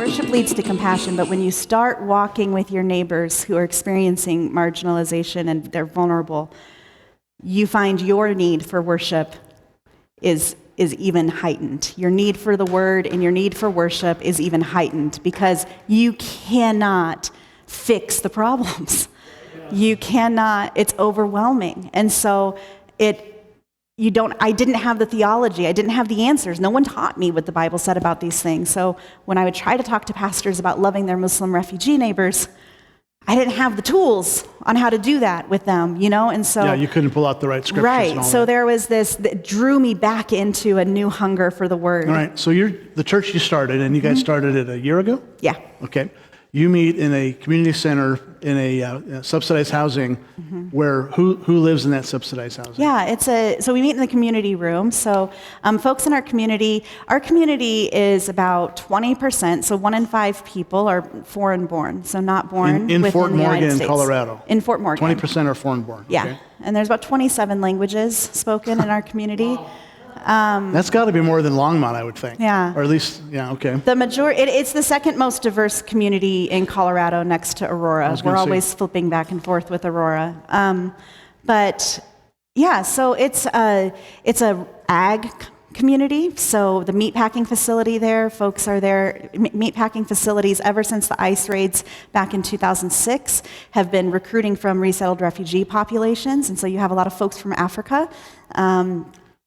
worship leads to compassion, but when you start walking with your neighbors who are experiencing marginalization and they're vulnerable, you find your need for worship is even heightened. Your need for the word and your need for worship is even heightened because you cannot fix the problems. You cannot, it's overwhelming. And so I didn't have the theology, I didn't have the answers. No one taught me what the Bible said about these things. So when I would try to talk to pastors about loving their Muslim refugee neighbors, I didn't have the tools on how to do that with them, and so... Yeah, you couldn't pull out the right scriptures. Right, and all so that. there was this that drew me back into a new hunger for the word. All right, so the church you started, and you guys started it a year ago? Yeah. Okay. You meet in a community center in a subsidized housing where who lives in that subsidized housing? Yeah, so we meet in the community room. So folks in our community is about 20%, so 1 in 5 people are foreign born, so not born in within Fort the United Morgan, States. Colorado. In Fort Morgan. 20% are foreign born. Yeah, okay. And there's about 27 languages spoken in our community. That's got to be more than Longmont, I would think. Yeah. Or at least, yeah, okay. The it's the second most diverse community in Colorado next to Aurora. We're always flipping back and forth with Aurora. But yeah, so it's a ag community. So the meatpacking facility there, folks are there. Meatpacking facilities ever since the ICE raids back in 2006 have been recruiting from resettled refugee populations. And so you have a lot of folks from Africa.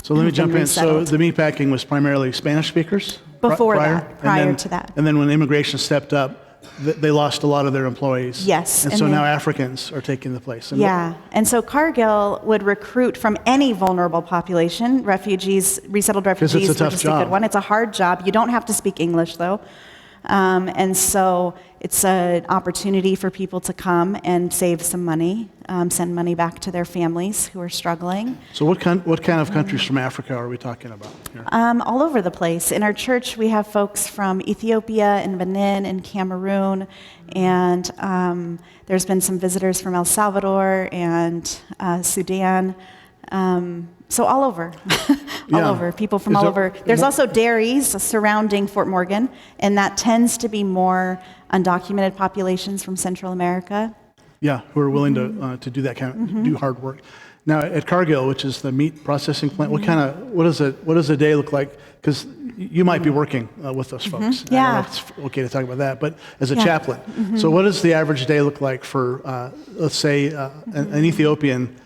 So let me jump in. So the meatpacking was primarily Spanish speakers? Prior to that. And then when immigration stepped up, they lost a lot of their employees. Yes. And so now Africans are taking the place. And so Cargill would recruit from any vulnerable population, refugees, resettled refugees. Because it's a tough job. A good one. It's a hard job. You don't have to speak English, though. And so it's an opportunity for people to come and save some money, send money back to their families who are struggling. So what kind of countries from Africa are we talking about here? All over the place. In our church, we have folks from Ethiopia and Benin and Cameroon, and there's been some visitors from El Salvador and Sudan. So all over, over, people from all over. There's also dairies surrounding Fort Morgan, and that tends to be more undocumented populations from Central America. Yeah, who are willing to do that kind of, do hard work. Now at Cargill, which is the meat processing plant, what does a day look like? Because you might be working with those folks. Yeah. I don't know if it's okay to talk about that, but as a chaplain. So what does the average day look like for, let's say, an Ethiopian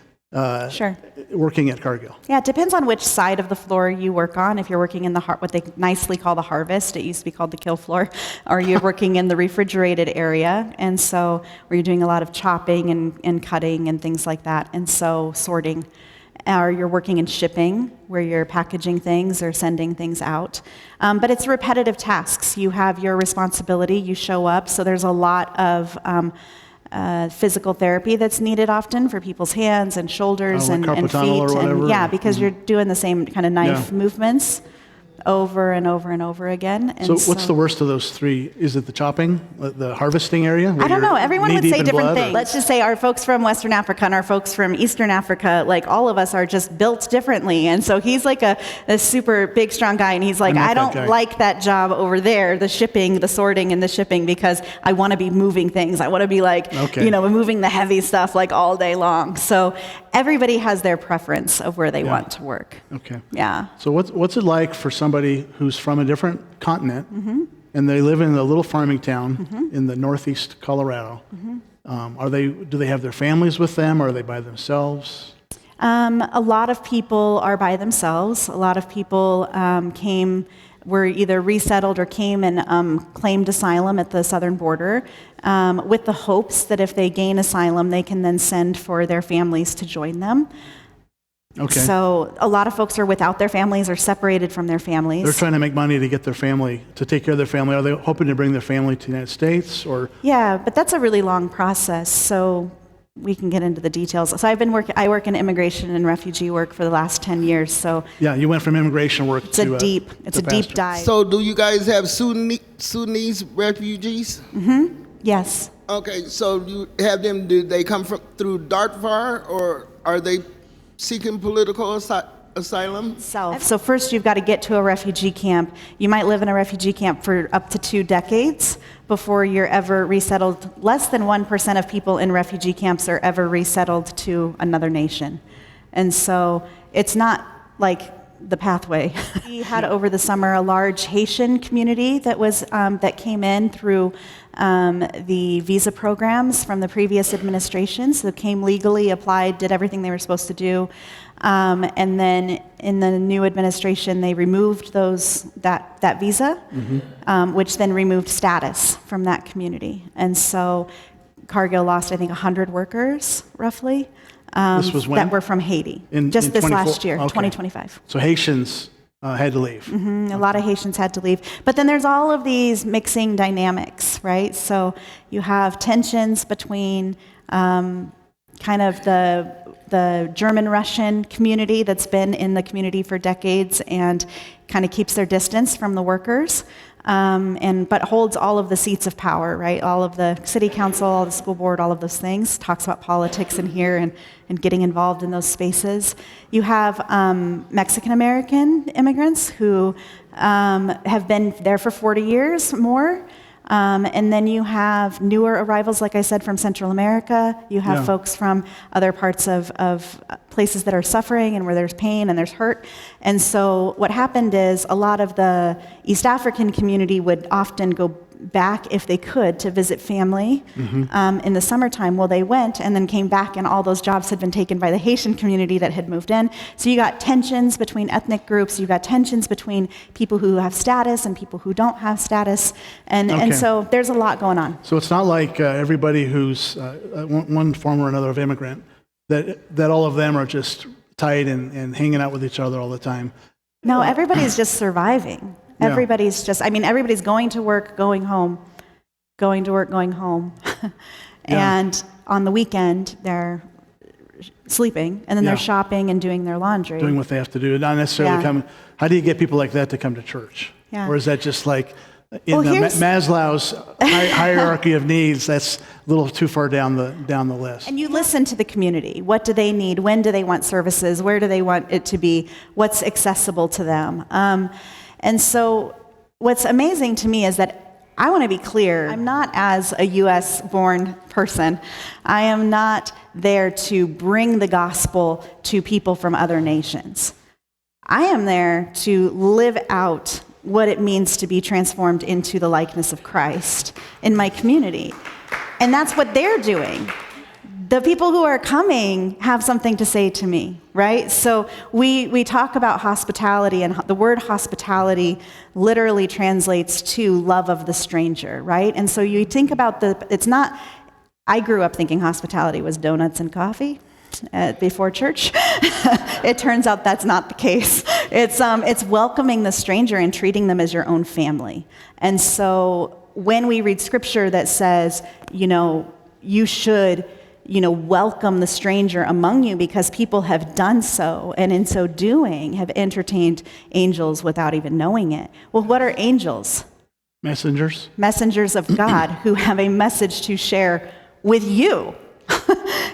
working at Cargill? Yeah, it depends on which side of the floor you work on. If you're working in what they nicely call the harvest, it used to be called the kill floor, or you're working in the refrigerated area, and so where you're doing a lot of chopping and cutting and things like that, and so sorting. Or you're working in shipping, where you're packaging things or sending things out. But it's repetitive tasks. You have your responsibility, you show up, so there's a lot of physical therapy that's needed often for people's hands and shoulders and feet. And because you're doing the same kind of knife movements over and over and over again. And so what's the worst of those three? Is it the chopping, the harvesting area? I don't know. Everyone would say different things. Or? Let's just say our folks from Western Africa and our folks from Eastern Africa, like all of us are just built differently. And so he's like a super big, strong guy. And he's like, I don't like that job over there, the shipping, the sorting and the shipping, because I want to be moving things. I want to be like, moving the heavy stuff like all day long. So everybody has their preference of where they want to work. Okay. Yeah. So what's it like for somebody who's from a different continent and they live in a little farming town in the northeast Colorado? Do they have their families with them, or are they by themselves? A lot of people are by themselves. A lot of people were either resettled or came and claimed asylum at the southern border with the hopes that if they gain asylum, they can then send for their families to join them. Okay. So a lot of folks are without their families or separated from their families. They're trying to make money to get their family, to take care of their family. Are they hoping to bring their family to the United States, or? Yeah, but that's a really long process, so we can get into the details. So I work in immigration and refugee work for the last 10 years, so. Yeah, you went from immigration work it's a deep dive. So do you guys have Sudanese refugees? Yes. Okay, so you have them, do they come through Darfur, or are they seeking political asylum? Self. So first you've got to get to a refugee camp. You might live in a refugee camp for up to 2 decades before you're ever resettled. Less than 1% of people in refugee camps are ever resettled to another nation. And so it's not like the pathway. We had over the summer a large Haitian community that came in through the visa programs from the previous administration. So came legally, applied, did everything they were supposed to do. And then in the new administration, they removed that visa, which then removed status from that community. And so Cargill lost, I think, 100 workers, roughly, This was when? that were from Haiti. Just in this 24 last year, okay. 2025. So Haitians had to leave. A lot of Haitians had to leave. But then there's all of these mixing dynamics, right? So you have tensions between kind of the German-Russian community that's been in the community for decades and kind of keeps their distance from the workers, but holds all of the seats of power, right? All of the city council, all the school board, all of those things. Talks about politics in here and getting involved in those spaces. You have Mexican-American immigrants who have been there for 40 years more. And then you have newer arrivals, like I said, from Central America. You have folks from other parts of places that are suffering and where there's pain and there's hurt. And so what happened is a lot of the East African community would often go back, if they could, to visit family in the summertime. Well, they went and then came back, and all those jobs had been taken by the Haitian community that had moved in. So you got tensions between ethnic groups. You got tensions between people who have status and people who don't have status. And so there's a lot going on. So it's not like everybody who's one form or another of immigrant, that all of them are just tight and hanging out with each other all the time. No, everybody's just surviving. Yeah. Everybody's going to work, going home, going to work, going home. And on the weekend, they're sleeping, and then they're shopping and doing their laundry. Doing what they have to do, not necessarily coming. How do you get people like that to come to church? Yeah. Or is that just like in Maslow's hierarchy of needs, that's a little too far down the list? And you listen to the community. What do they need? When do they want services? Where do they want it to be? What's accessible to them? And so what's amazing to me is that I want to be clear. I'm not, as a U.S.-born person, I am not there to bring the gospel to people from other nations. I am there to live out what it means to be transformed into the likeness of Christ in my community. And that's what they're doing. The people who are coming have something to say to me, right? So we talk about hospitality, and the word hospitality literally translates to love of the stranger, right? And so you think about I grew up thinking hospitality was donuts and coffee before church. It turns out that's not the case. It's welcoming the stranger and treating them as your own family. And so when we read scripture that says, you should welcome the stranger among you because people have done so, and in so doing have entertained angels without even knowing it. Well, what are angels? Messengers. Messengers of God who have a message to share with you.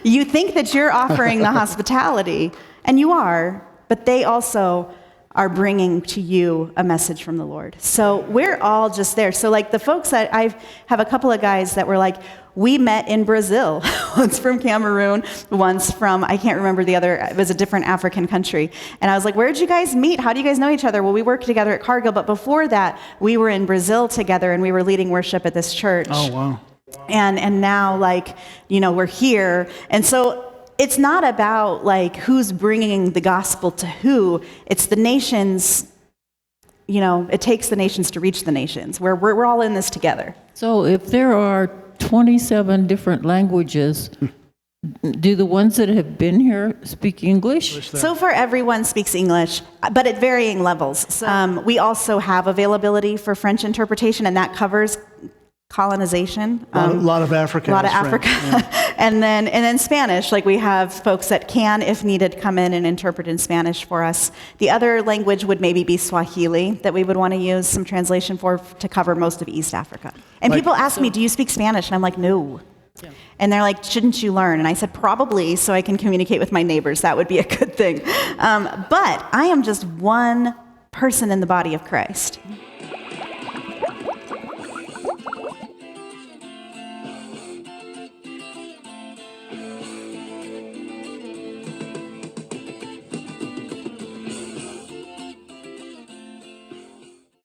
You think that you're offering the hospitality, and you are, but they also are bringing to you a message from the Lord. So we're all just there. So like the folks that I have a couple of guys that were like, we met in Brazil, once from Cameroon, once from, I can't remember the other, it was a different African country. And I was like, where did you guys meet? How do you guys know each other? Well, we worked together at Cargill, but before that, we were in Brazil together, and we were leading worship at this church. Oh, wow. And now, we're here. And so it's not about, who's bringing the gospel to who. It's the nations, it takes the nations to reach the nations. We're all in this together. So if there are 27 different languages, do the ones that have been here speak English? So far, everyone speaks English, but at varying levels. So, we also have availability for French interpretation, and that covers colonization. A lot of Africa. A lot of Africa. Yeah. and then Spanish. We have folks that can, if needed, come in and interpret in Spanish for us. The other language would maybe be Swahili that we would want to use some translation for to cover most of East Africa. And people ask me, do you speak Spanish? And I'm like, no. And they're like, shouldn't you learn? And I said, probably, so I can communicate with my neighbors. That would be a good thing. But I am just one person in the body of Christ.